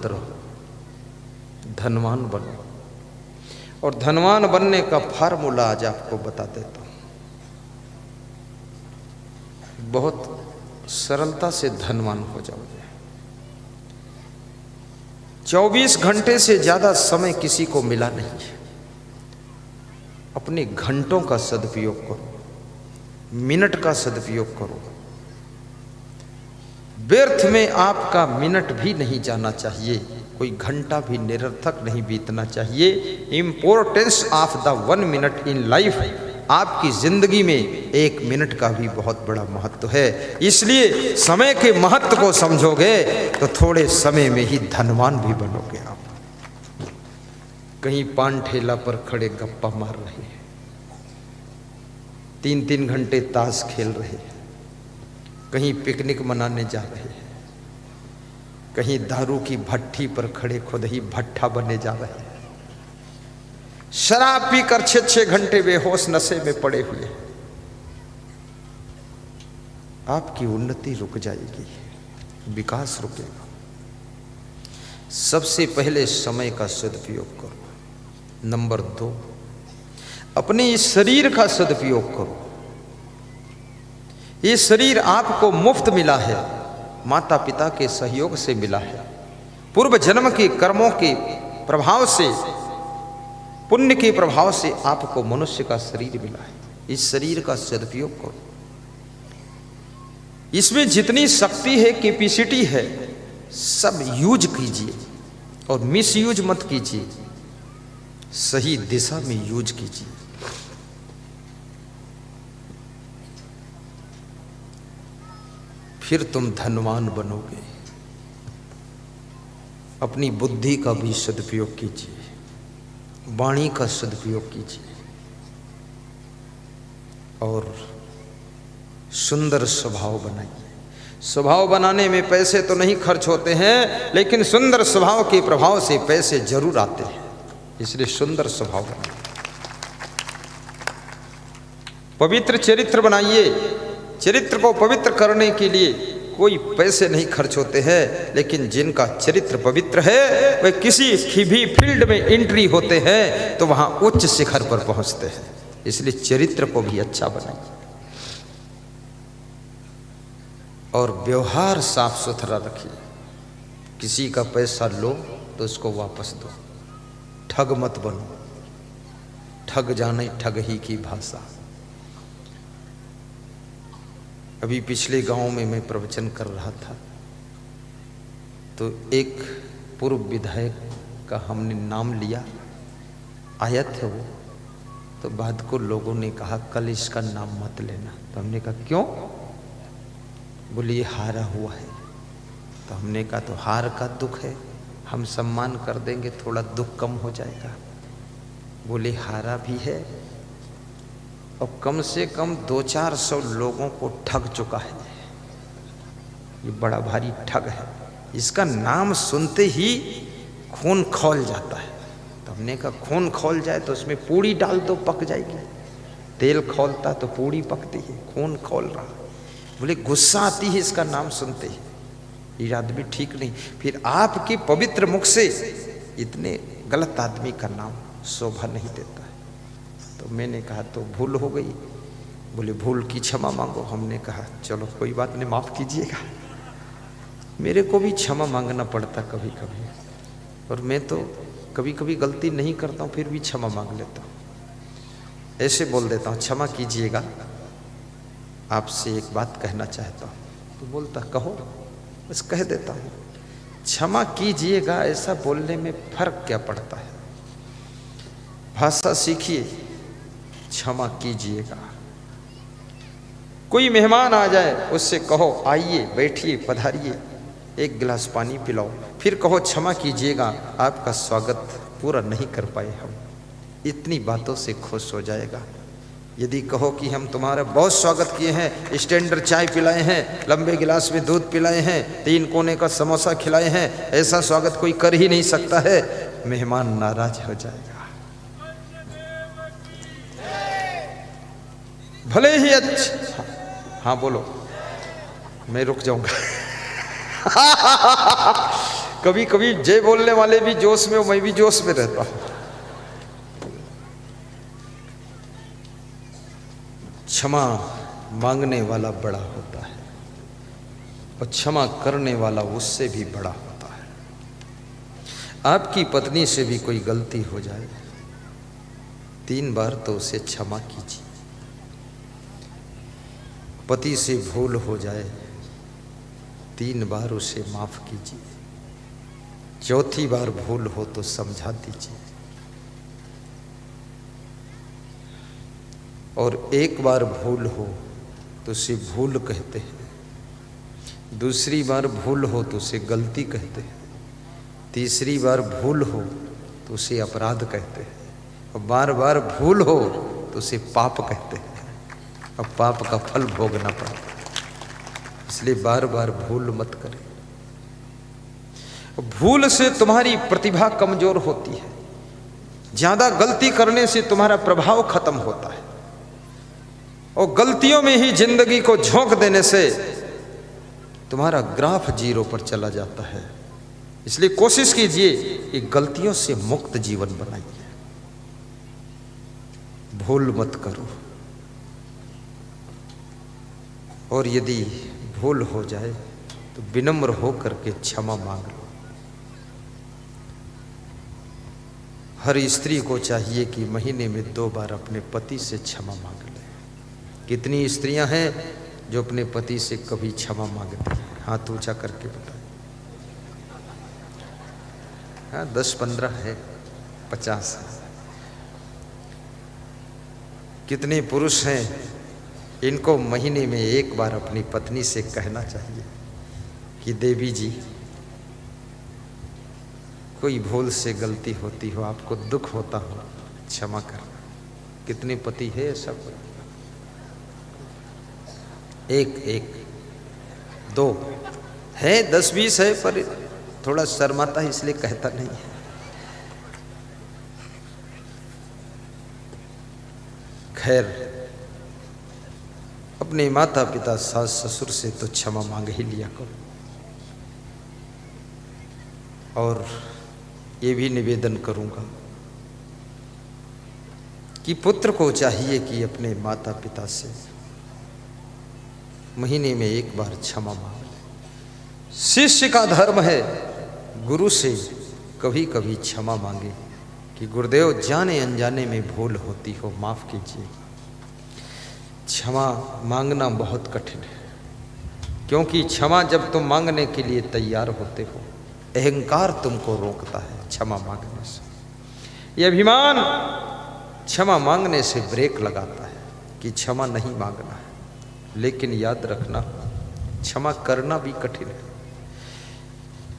रहो, धनवान बनो। और धनवान बनने का फार्मूला आज आपको बता देता हूं। बहुत सरलता से धनवान हो जाओगे। 24 घंटे से ज्यादा समय किसी को मिला नहीं है। अपने घंटों का सदुपयोग करो, मिनट का सदुपयोग करो। व्यर्थ में आपका मिनट भी नहीं जाना चाहिए, कोई घंटा भी निरर्थक नहीं बीतना चाहिए। Importance of the 1 minute in life, आपकी जिंदगी में 1 मिनट का भी बहुत बड़ा महत्व है। इसलिए समय के महत्व को समझोगे तो थोड़े समय में ही धनवान भी बनोगे आप। कहीं पान ठेला पर खड़े गप्पा मार रहे हैं, 3-3 घंटे ताश खेल रहे हैं, कहीं पिकनिक मनाने जा रहे हैं, कहीं दारू की भट्टी पर खड़े खुद ही भट्ठा बने जा रहे हैं, शराब पीकर 6-6 घंटे बेहोश नशे में पड़े हुए हैं। आपकी उन्नति रुक जाएगी, विकास रुकेगा। सबसे पहले समय का सदुपयोग करो। नंबर 2, अपने इस शरीर का सदुपयोग करो। ये शरीर आपको मुफ्त मिला है, माता पिता के सहयोग से मिला है, पूर्व जन्म के कर्मों के प्रभाव से, पुण्य के प्रभाव से आपको मनुष्य का शरीर मिला है। इस शरीर का सदुपयोग करो। इसमें जितनी शक्ति है, कैपेसिटी है, सब यूज कीजिए और मिस यूज मत कीजिए, सही दिशा में यूज कीजिए। फिर तुम धनवान बनोगे। अपनी बुद्धि का भी सदुपयोग कीजिए, वाणी का सदुपयोग कीजिए और सुंदर स्वभाव बनाइए। स्वभाव बनाने में पैसे तो नहीं खर्च होते हैं, लेकिन सुंदर स्वभाव के प्रभाव से पैसे जरूर आते हैं। इसलिए सुंदर स्वभाव बनाइए, पवित्र चरित्र बनाइए। चरित्र को पवित्र करने के लिए कोई पैसे नहीं खर्च होते हैं, लेकिन जिनका चरित्र पवित्र है वे किसी भी फील्ड में एंट्री होते हैं तो वहां उच्च शिखर पर पहुंचते हैं। इसलिए चरित्र को भी अच्छा बनाइए और व्यवहार साफ सुथरा रखिए। किसी का पैसा लो तो उसको वापस दो, ठग मत बनो। ठग जाने ठग ही की भाषा। अभी पिछले गांव में मैं प्रवचन कर रहा था तो एक पूर्व विधायक का हमने नाम लिया, आया थे वो, तो बाद को लोगों ने कहा कल इसका नाम मत लेना। तो हमने कहा क्यों? बोले ये हारा हुआ है। तो हमने कहा तो हार का दुख है, हम सम्मान कर देंगे, थोड़ा दुख कम हो जाएगा। बोले हारा भी है और कम से कम 200-400 लोगों को ठग चुका है। ये बड़ा भारी ठग है, इसका नाम सुनते ही खून खौल जाता है। तो हमने कहा खून खौल जाए तो उसमें पूड़ी डाल दो, पक जाएगी। तेल खौलता तो पूड़ी पकती है, खून खौल रहा। बोले गुस्सा आती है इसका नाम सुनते ही, ये आदमी ठीक नहीं। फिर आपके पवित्र मुख से इतने गलत आदमी का नाम शोभा नहीं देता है। तो मैंने कहा तो भूल हो गई। बोले भूल की क्षमा मांगो। हमने कहा चलो कोई बात नहीं, माफ़ कीजिएगा। मेरे को भी क्षमा मांगना पड़ता कभी कभी, और मैं तो कभी कभी गलती नहीं करता हूँ, फिर भी क्षमा मांग लेता हूँ। ऐसे बोल देता हूँ क्षमा कीजिएगा, आपसे एक बात कहना चाहता हूँ। तो बोलता कहो, बस कह देता हूँ। क्षमा कीजिएगा ऐसा बोलने में फर्क क्या पड़ता है? भाषा सीखिए, क्षमा कीजिएगा। कोई मेहमान आ जाए उससे कहो आइए बैठिए पधारिए, 1 गिलास पानी पिलाओ, फिर कहो क्षमा कीजिएगा आपका स्वागत पूरा नहीं कर पाए हम। इतनी बातों से खुश हो जाएगा। यदि कहो कि हम तुम्हारा बहुत स्वागत किए हैं, स्टैंडर्ड चाय पिलाए हैं, लंबे गिलास में दूध पिलाए हैं, 3 कोने का समोसा खिलाए हैं, ऐसा स्वागत कोई कर ही नहीं सकता है, मेहमान नाराज हो जाएगा। भले ही अच्छा, हाँ बोलो, मैं रुक जाऊंगा। कभी कभी जय बोलने वाले भी जोश में, मैं भी जोश में रहता हूं। क्षमा मांगने वाला बड़ा होता है और क्षमा करने वाला उससे भी बड़ा होता है। आपकी पत्नी से भी कोई गलती हो जाए 3 बार तो उसे क्षमा कीजिए। पति से भूल हो जाए 3 बार उसे माफ कीजिए। 4थी बार भूल हो तो समझा दीजिए। और 1 बार भूल हो तो उसे भूल कहते हैं। दूसरी बार भूल हो तो उसे गलती कहते हैं। तीसरी बार भूल हो तो उसे अपराध कहते हैं। और बार बार भूल हो तो उसे पाप कहते हैं। और पाप का फल भोगना पड़ता है। इसलिए बार बार भूल मत करें। भूल से तुम्हारी प्रतिभा कमजोर होती है। ज्यादा गलती करने से तुम्हारा प्रभाव खत्म होता है। और गलतियों में ही जिंदगी को झोंक देने से तुम्हारा ग्राफ 0 पर चला जाता है। इसलिए कोशिश कीजिए कि गलतियों से मुक्त जीवन बनाइए। भूल मत करो। और यदि भूल हो जाए तो विनम्र होकर के क्षमा मांग लो। हर स्त्री को चाहिए कि महीने में 2 बार अपने पति से क्षमा मांग ले। कितनी स्त्रियां हैं जो अपने पति से कभी क्षमा मांगती हैं? हाथ ऊंचा करके बताएं। हाँ, 10-15 है, 50 है। कितने पुरुष हैं इनको महीने में 1 बार अपनी पत्नी से कहना चाहिए कि देवी जी, कोई भूल से गलती होती हो, आपको दुख होता हो, क्षमा करना। कितने पति है ऐसा? 1 2 है, 10-20 है, पर थोड़ा शर्माता है इसलिए कहता नहीं है। खैर, अपने माता पिता सास ससुर से तो क्षमा मांग ही लिया करो। और ये भी निवेदन करूंगा कि पुत्र को चाहिए कि अपने माता पिता से महीने में 1 बार क्षमा मांग ले। शिष्य का धर्म है गुरु से कभी कभी क्षमा मांगे कि गुरुदेव, जाने अनजाने में भूल होती हो, माफ कीजिए। क्षमा मांगना बहुत कठिन है, क्योंकि क्षमा जब तुम मांगने के लिए तैयार होते हो, अहंकार तुमको रोकता है क्षमा मांगने से। यह अभिमान क्षमा मांगने से ब्रेक लगाता है कि क्षमा नहीं मांगना है। लेकिन याद रखना, क्षमा करना भी कठिन है,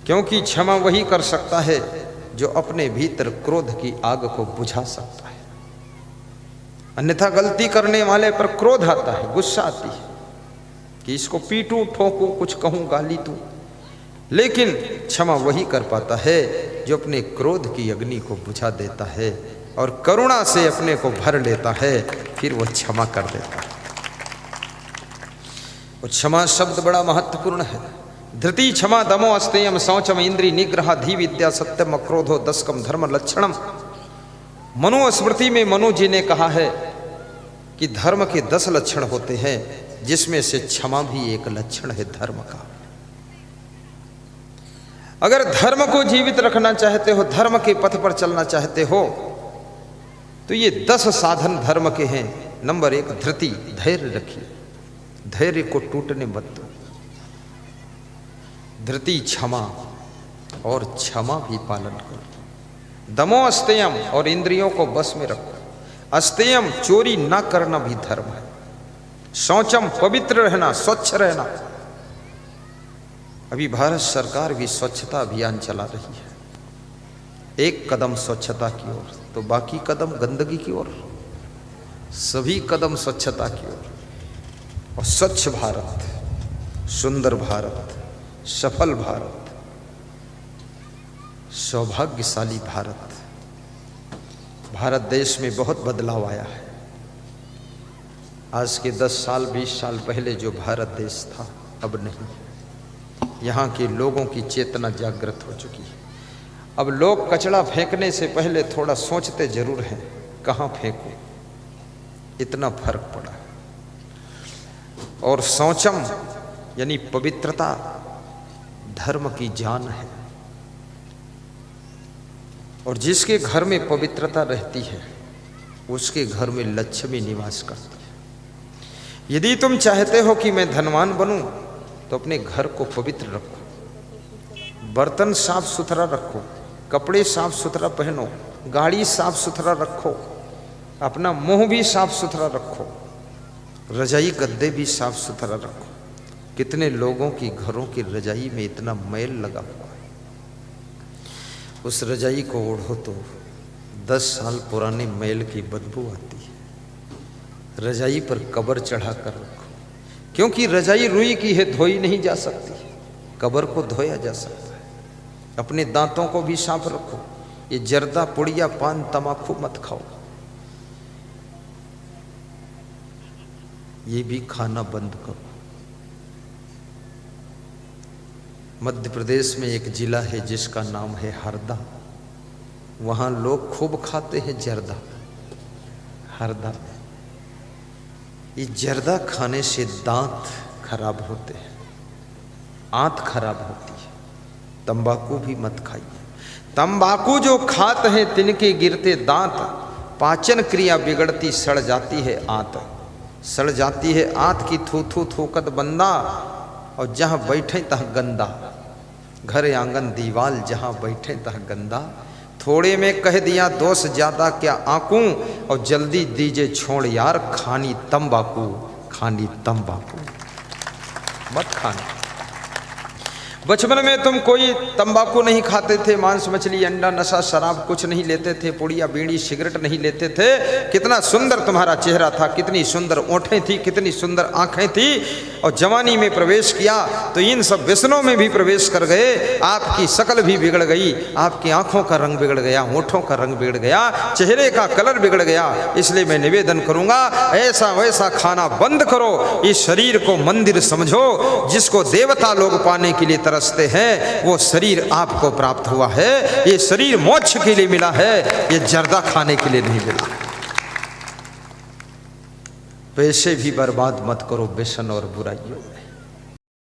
क्योंकि क्षमा वही कर सकता है जो अपने भीतर क्रोध की आग को बुझा सकता है। अन्यथा गलती करने वाले पर क्रोध आता है, गुस्सा आती है कि इसको पीटूं, ठोकूं, कुछ कहूं, गाली दूं। लेकिन क्षमा वही कर पाता है जो अपने क्रोध की अग्नि को बुझा देता है और करुणा से अपने को भर लेता है, फिर वह क्षमा कर देता है। और क्षमा शब्द बड़ा महत्वपूर्ण है। धृति क्षमा दमो अस्तेयम शौचम इंद्रिय निग्रह धी विद्या सत्यम अक्रोधो दशकम धर्म लक्षणम। मनुस्मृति में मनु जी ने कहा है कि धर्म के 10 लक्षण होते हैं, जिसमें से क्षमा भी एक लक्षण है धर्म का। अगर धर्म को जीवित रखना चाहते हो, धर्म के पथ पर चलना चाहते हो, तो ये 10 साधन धर्म के हैं। नंबर 1 धृति, धैर्य रखिए, धैर्य को टूटने मत दो। धृति क्षमा, और क्षमा भी पालन करो। दमो अस्तेयम, और इंद्रियों को बस में रखो। अस्तेयम, चोरी ना करना भी धर्म है। शौचम, पवित्र रहना, स्वच्छ रहना। अभी भारत सरकार भी स्वच्छता अभियान चला रही है। 1 कदम स्वच्छता की ओर तो बाकी कदम गंदगी की ओर। सभी कदम स्वच्छता की ओर। और स्वच्छ भारत, सुंदर भारत, सफल भारत, सौभाग्यशाली भारत। भारत देश में बहुत बदलाव आया है। आज के 10 साल 20 साल पहले जो भारत देश था, अब नहीं। यहाँ के लोगों की चेतना जागृत हो चुकी है। अब लोग कचरा फेंकने से पहले थोड़ा सोचते जरूर हैं कहाँ फेंकूं, इतना फर्क पड़ा। और शौचम यानी पवित्रता धर्म की जान है, और जिसके घर में पवित्रता रहती है उसके घर में लक्ष्मी निवास करती है। यदि तुम चाहते हो कि मैं धनवान बनूं तो अपने घर को पवित्र रखो, बर्तन साफ सुथरा रखो, कपड़े साफ सुथरा पहनो, गाड़ी साफ सुथरा रखो, अपना मुंह भी साफ सुथरा रखो, रजाई गद्दे भी साफ सुथरा रखो। कितने लोगों की घरों की रजाई में इतना मैल लगा हुआ है, उस रजाई को ओढ़ो तो 10 साल पुराने मैल की बदबू आती है। रजाई पर कब्र चढ़ा कर रखो, क्योंकि रजाई रुई की है, धोई नहीं जा सकती, कब्र को धोया जा सकता है। अपने दांतों को भी साफ रखो, ये जर्दा पुड़िया पान तमाकू मत खाओ, ये भी खाना बंद करो। मध्य प्रदेश में एक जिला है जिसका नाम है हरदा, वहाँ लोग खूब खाते हैं जर्दा। हरदा, ये जर्दा खाने से दांत खराब होते हैं, आंत खराब होती है। तंबाकू भी मत खाइए, तंबाकू जो खाते हैं तिनके गिरते दांत, पाचन क्रिया बिगड़ती, सड़ जाती है आंत, सड़ जाती है आंत की थू थू थूकत बंदा, और जहाँ बैठे तहाँ गंदा, घर आंगन दीवाल जहाँ बैठे तहाँ गंदा। थोड़े में कह दिया दोष ज्यादा क्या आंकूं, और जल्दी दीजे छोड़ यार खानी तंबाकू, खानी तंबाकू मत खाना। बचपन में तुम कोई तंबाकू नहीं खाते थे, मांस मछली अंडा नशा शराब कुछ नहीं लेते थे, पुड़िया बीड़ी सिगरेट नहीं लेते थे। कितना सुंदर तुम्हारा चेहरा था, कितनी सुंदर ओंठें थी, कितनी सुंदर आंखें थी, और जवानी में प्रवेश किया तो इन सब व्यसनों में भी प्रवेश कर गए। आपकी शक्ल भी बिगड़ गई, आपकी आंखों का रंग बिगड़ गया, होठों का रंग बिगड़ गया, चेहरे का कलर बिगड़ गया। इसलिए मैं निवेदन करूंगा, ऐसा वैसा खाना बंद करो, इस शरीर को मंदिर समझो। जिसको देवता लोग पाने के लिए तरसते हैं वो शरीर आपको प्राप्त हुआ है। ये शरीर मोक्ष के लिए मिला है, ये जर्दा खाने के लिए नहीं मिला। पैसे भी बर्बाद मत करो व्यसन और बुराइयों में।